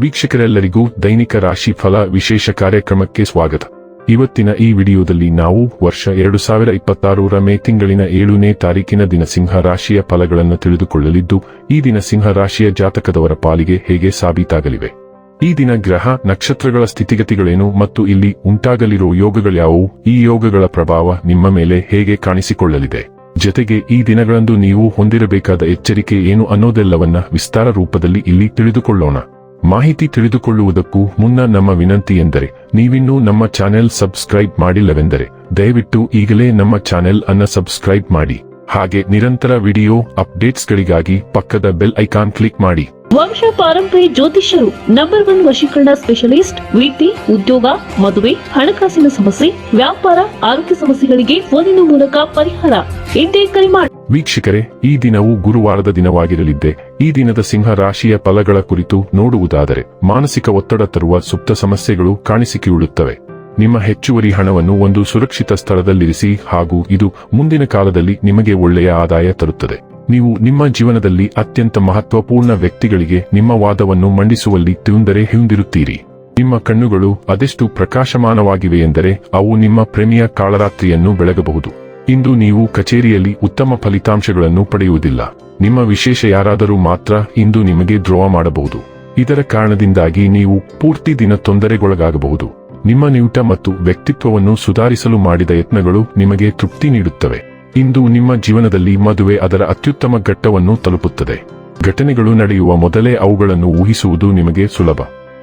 ವೀಕ್ಷಕರೆಲ್ಲರಿಗೂ ದೈನಿಕ ರಾಶಿ ಫಲ ವಿಶೇಷ ಕಾರ್ಯಕ್ರಮಕ್ಕೆ ಸ್ವಾಗತ. ಇವತ್ತಿನ ಈ ವಿಡಿಯೋದಲ್ಲಿ ನಾವು ವರ್ಷ 2026ರ ಮೇ ತಿಂಗಳಿನ 7ನೇ ತಾರೀಕಿನ ದಿನ ಸಿಂಹ ರಾಶಿಯ ಫಲಗಳನ್ನು ತಿಳಿದುಕೊಳ್ಳಲಿದ್ದು, ಈ ದಿನ ಸಿಂಹ ರಾಶಿಯ ಜಾತಕದವರ ಪಾಲಿಗೆ ಹೇಗೆ ಸಾಬೀತಾಗಲಿವೆ, ಈ ದಿನ ಗ್ರಹ ನಕ್ಷತ್ರಗಳ ಸ್ಥಿತಿಗತಿಗಳೇನು ಮತ್ತು ಇಲ್ಲಿ ಉಂಟಾಗಲಿರೋ ಯೋಗಗಳ್ಯಾವುವು, ಈ ಯೋಗಗಳ ಪ್ರಭಾವ ನಿಮ್ಮ ಮೇಲೆ ಹೇಗೆ ಕಾಣಿಸಿಕೊಳ್ಳಲಿದೆ, ಜೊತೆಗೆ ಈ ದಿನಗಳಂದು ನೀವು ಹೊಂದಿರಬೇಕಾದ ಎಚ್ಚರಿಕೆ ಏನು ಅನ್ನೋದೆಲ್ಲವನ್ನ ವಿಸ್ತಾರ ರೂಪದಲ್ಲಿ ಇಲ್ಲಿ ತಿಳಿದುಕೊಳ್ಳೋಣ. ಮಾಹಿತಿ ತಿಳಿದುಕೊಳ್ಳುವುದಕ್ಕೂ ಮುನ್ನ ನಮ್ಮ ವಿನಂತಿ ಎಂದರೆ, ನೀವಿನ್ನೂ ನಮ್ಮ ಚಾನೆಲ್ ಸಬ್ಸ್ಕ್ರೈಬ್ ಮಾಡಿಲ್ಲವೆಂದರೆ ದಯವಿಟ್ಟು ಈಗಲೇ ನಮ್ಮ ಚಾನೆಲ್ ಅನ್ನು ಸಬ್ಸ್ಕ್ರೈಬ್ ಮಾಡಿ. ಹಾಗೆ ನಿರಂತರ ವಿಡಿಯೋ ಅಪ್ಡೇಟ್ಸ್ಗಳಿಗಾಗಿ ಪಕ್ಕದ ಬೆಲ್ ಐಕಾನ್ ಕ್ಲಿಕ್ ಮಾಡಿ. ವಂಶ ಪಾರಂಪರ್ಯ ಜ್ಯೋತಿಷ್ಯರು ನಂಬರ್ 1 ವಶೀಕರಣ ಸ್ಪೆಷಲಿಸ್ಟ್. ವೃತ್ತಿ, ಉದ್ಯೋಗ, ಮದುವೆ, ಹಣಕಾಸಿನ ಸಮಸ್ಯೆ, ವ್ಯಾಪಾರ, ಆರೋಗ್ಯ ಸಮಸ್ಯೆಗಳಿಗೆ ಫೋನಿನ ಮೂಲಕ ಪರಿಹಾರ. ಇಂದೇ ಕರೆ ಮಾಡಿ. ವೀಕ್ಷಕರೇ, ಈ ದಿನವು ಗುರುವಾರದ ದಿನವಾಗಿರಲಿದ್ದೆ. ಈ ದಿನದ ಸಿಂಹ ರಾಶಿಯ ಫಲಗಳ ಕುರಿತು ನೋಡುವುದಾದರೆ, ಮಾನಸಿಕ ಒತ್ತಡ ತರುವ ಸುಪ್ತ ಸಮಸ್ಯೆಗಳು ಕಾಣಿಸಿಕೊಳ್ಳುತ್ತವೆ. ನಿಮ್ಮ ಹೆಚ್ಚುವರಿ ಹಣವನ್ನು ಒಂದು ಸುರಕ್ಷಿತ ಸ್ಥಳದಲ್ಲಿರಿಸಿ, ಹಾಗೂ ಇದು ಮುಂದಿನ ಕಾಲದಲ್ಲಿ ನಿಮಗೆ ಒಳ್ಳೆಯ ಆದಾಯ ತರುತ್ತದೆ. ನೀವು ನಿಮ್ಮ ಜೀವನದಲ್ಲಿ ಅತ್ಯಂತ ಮಹತ್ವಪೂರ್ಣ ವ್ಯಕ್ತಿಗಳಿಗೆ ನಿಮ್ಮ ವಾದವನ್ನು ಮಂಡಿಸುವಲ್ಲಿ ಹೊಂದಿರುತ್ತೀರಿ. ನಿಮ್ಮ ಕಣ್ಣುಗಳು ಅದೆಷ್ಟು ಪ್ರಕಾಶಮಾನವಾಗಿವೆಯೆಂದರೆ ಅವು ನಿಮ್ಮ ಪ್ರೇಮಿಯ ಕಾಳರಾತ್ರಿಯನ್ನು ಬೆಳಗಬಹುದು. ಇಂದು ನೀವು ಕಚೇರಿಯಲ್ಲಿ ಉತ್ತಮ ಫಲಿತಾಂಶಗಳನ್ನು ಪಡೆಯುವುದಿಲ್ಲ. ನಿಮ್ಮ ವಿಶೇಷ ಯಾರಾದರೂ ಮಾತ್ರ ಇಂದು ನಿಮಗೆ ದ್ರೋಹ ಮಾಡಬಹುದು. ಇದರ ಕಾರಣದಿಂದಾಗಿ ನೀವು ಪೂರ್ತಿ ದಿನ ತೊಂದರೆಗೊಳಗಾಗಬಹುದು. ನಿಮ್ಮ ನಿಯುಟ ಮತ್ತು ವ್ಯಕ್ತಿತ್ವವನ್ನು ಸುಧಾರಿಸಲು ಮಾಡಿದ ಯತ್ನಗಳು ನಿಮಗೆ ತೃಪ್ತಿ ನೀಡುತ್ತವೆ. ಇಂದು ನಿಮ್ಮ ಜೀವನದಲ್ಲಿ ಮದುವೆ ಅದರ ಅತ್ಯುತ್ತಮ ಘಟ್ಟವನ್ನು ತಲುಪುತ್ತದೆ. ಘಟನೆಗಳು ನಡೆಯುವ ಮೊದಲೇ ಅವುಗಳನ್ನು ಊಹಿಸುವುದು ನಿಮಗೆ ಸುಲಭ,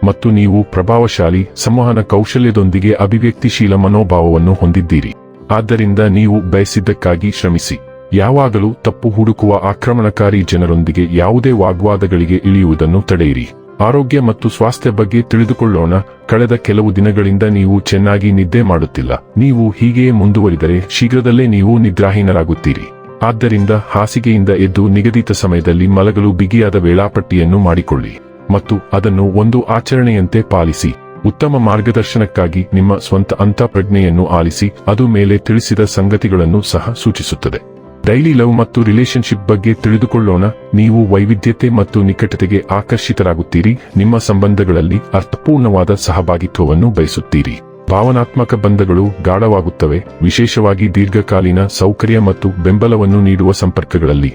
ಮತ್ತು ನೀವು ಪ್ರಭಾವಶಾಲಿ ಸಂವಹನ ಕೌಶಲ್ಯದೊಂದಿಗೆ ಅಭಿವ್ಯಕ್ತಿಶೀಲ ಮನೋಭಾವವನ್ನು ಹೊಂದಿದ್ದೀರಿ. ಆದ್ದರಿಂದ ನೀವು ಬಯಸಿದ್ದಕ್ಕಾಗಿ ಶ್ರಮಿಸಿ. ಯಾವಾಗಲೂ ತಪ್ಪು ಹುಡುಕುವ ಆಕ್ರಮಣಕಾರಿ ಜನರೊಂದಿಗೆ ಯಾವುದೇ ವಾಗ್ವಾದಗಳಿಗೆ ಇಳಿಯುವುದನ್ನು ತಡೆಯಿರಿ. ಆರೋಗ್ಯ ಮತ್ತು ಸ್ವಾಸ್ಥ್ಯ ಬಗ್ಗೆ ತಿಳಿದುಕೊಳ್ಳೋಣ. ಕಳೆದ ಕೆಲವು ದಿನಗಳಿಂದ ನೀವು ಚೆನ್ನಾಗಿ ನಿದ್ದೆ ಮಾಡುತ್ತಿಲ್ಲ. ನೀವು ಹೀಗೆಯೇ ಮುಂದುವರಿದರೆ ಶೀಘ್ರದಲ್ಲೇ ನೀವು ನಿದ್ರಾಹೀನರಾಗುತ್ತೀರಿ. ಆದ್ದರಿಂದ ಹಾಸಿಗೆಯಿಂದ ಎದ್ದು ನಿಗದಿತ ಸಮಯದಲ್ಲಿ ಮಲಗಲು ಬಿಗಿಯಾದ ವೇಳಾಪಟ್ಟಿಯನ್ನು ಮಾಡಿಕೊಳ್ಳಿ ಮತ್ತು ಅದನ್ನು ಒಂದು ಆಚರಣೆಯಂತೆ ಪಾಲಿಸಿ. ಉತ್ತಮ ಮಾರ್ಗದರ್ಶನಕ್ಕಾಗಿ ನಿಮ್ಮ ಸ್ವಂತ ಅಂತಃಪ್ರಜ್ಞೆಯನ್ನು ಆಲಿಸಿ, ಅದು ಮೇಲೆ ತಿಳಿಸಿದ ಸಂಗತಿಗಳನ್ನು ಸಹ ಸೂಚಿಸುತ್ತದೆ. ಡೈಲಿ ಲವ್ ಮತ್ತು ರಿಲೇಶನ್ಶಿಪ್ ಬಗ್ಗೆ ತಿಳಿದುಕೊಳ್ಳೋಣ. ನೀವು ವೈವಿಧ್ಯತೆ ಮತ್ತು ನಿಕಟತೆಗೆ ಆಕರ್ಷಿತರಾಗುತ್ತೀರಿ. ನಿಮ್ಮ ಸಂಬಂಧಗಳಲ್ಲಿ ಅರ್ಥಪೂರ್ಣವಾದ ಸಹಭಾಗಿತ್ವವನ್ನು ಬಯಸುತ್ತೀರಿ. ಭಾವನಾತ್ಮಕ ಬಂಧಗಳು ಗಾಢವಾಗುತ್ತವೆ, ವಿಶೇಷವಾಗಿ ದೀರ್ಘಕಾಲೀನ ಸೌಕರ್ಯ ಮತ್ತು ಬೆಂಬಲವನ್ನು ನೀಡುವ ಸಂಪರ್ಕಗಳಲ್ಲಿ.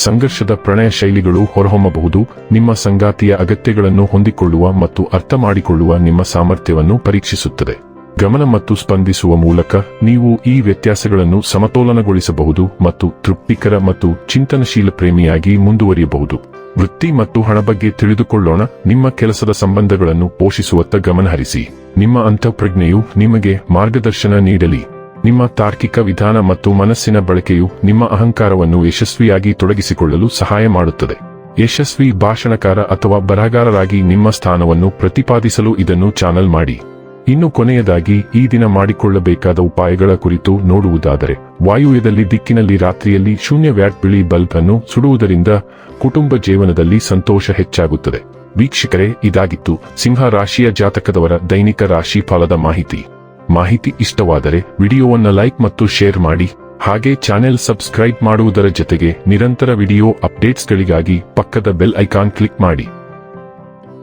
ಸಂಘರ್ಷದ ಪ್ರಣಯ ಶೈಲಿಗಳು ಹೊರಹೊಮ್ಮಬಹುದು. ನಿಮ್ಮ ಸಂಗಾತಿಯ ಅಗತ್ಯಗಳನ್ನು ಹೊಂದಿಕೊಳ್ಳುವ ಮತ್ತು ಅರ್ಥಮಾಡಿಕೊಳ್ಳುವ ನಿಮ್ಮ ಸಾಮರ್ಥ್ಯವನ್ನು ಪರೀಕ್ಷಿಸುತ್ತದೆ. ಗಮನ ಮತ್ತು ಸ್ಪಂದಿಸುವ ಮೂಲಕ ನೀವು ಈ ವ್ಯತ್ಯಾಸಗಳನ್ನು ಸಮತೋಲನಗೊಳಿಸಬಹುದು ಮತ್ತು ತೃಪ್ತಿಕರ ಮತ್ತು ಚಿಂತನಶೀಲ ಪ್ರೇಮಿಯಾಗಿ ಮುಂದುವರಿಯಬಹುದು. ವೃತ್ತಿ ಮತ್ತು ಹಣ ಬಗ್ಗೆ ತಿಳಿದುಕೊಳ್ಳೋಣ. ನಿಮ್ಮ ಕೆಲಸದ ಸಂಬಂಧಗಳನ್ನು ಪೋಷಿಸುವತ್ತ ಗಮನಹರಿಸಿ. ನಿಮ್ಮ ಅಂತಃಪ್ರಜ್ಞೆಯು ನಿಮಗೆ ಮಾರ್ಗದರ್ಶನ ನೀಡಲಿ. ನಿಮ್ಮ ತಾರ್ಕಿಕ ವಿಧಾನ ಮತ್ತು ಮನಸ್ಸಿನ ಬಳಕೆಯು ನಿಮ್ಮ ಅಹಂಕಾರವನ್ನು ಯಶಸ್ವಿಯಾಗಿ ತೊಡಗಿಸಿಕೊಳ್ಳಲು ಸಹಾಯ ಮಾಡುತ್ತದೆ. ಯಶಸ್ವಿ ಭಾಷಣಕಾರ ಅಥವಾ ಬರಹಗಾರರಾಗಿ ನಿಮ್ಮ ಸ್ಥಾನವನ್ನು ಪ್ರತಿಪಾದಿಸಲು ಇದನ್ನು ಚಾನಲ್ ಮಾಡಿ. ಇನ್ನು ಕೊನೆಯದಾಗಿ ಈ ದಿನ ಮಾಡಿಕೊಳ್ಳಬೇಕಾದ ಉಪಾಯಗಳ ಕುರಿತು ನೋಡುವುದಾದರೆ, ವಾಯುವ್ಯದಲ್ಲಿ ದಿಕ್ಕಿನಲ್ಲಿ ರಾತ್ರಿಯಲ್ಲಿ 0 ವ್ಯಾಟ್ ಬಿಳಿ ಬಲ್ಬ್ ಅನ್ನು ಸುಡುವುದರಿಂದ ಕುಟುಂಬ ಜೀವನದಲ್ಲಿ ಸಂತೋಷ ಹೆಚ್ಚಾಗುತ್ತದೆ. ವೀಕ್ಷಕರೇ, ಇದಾಗಿತ್ತು ಸಿಂಹ ರಾಶಿಯ ಜಾತಕದವರ ದೈನಿಕ ರಾಶಿ ಫಲದ ಮಾಹಿತಿ ಇಷ್ಟವಾದರೆ ವಿಡಿಯೋವನ್ನು ಲೈಕ್ ಮತ್ತು ಶೇರ್ ಮಾಡಿ. ಹಾಗೆ ಚಾನೆಲ್ ಸಬ್ಸ್ಕ್ರೈಬ್ ಮಾಡುವುದರ ಜೊತೆಗೆ ನಿರಂತರ ವಿಡಿಯೋ ಅಪ್ಡೇಟ್ಸ್ಗಳಿಗಾಗಿ ಪಕ್ಕದ ಬೆಲ್ ಐಕಾನ್ ಕ್ಲಿಕ್ ಮಾಡಿ.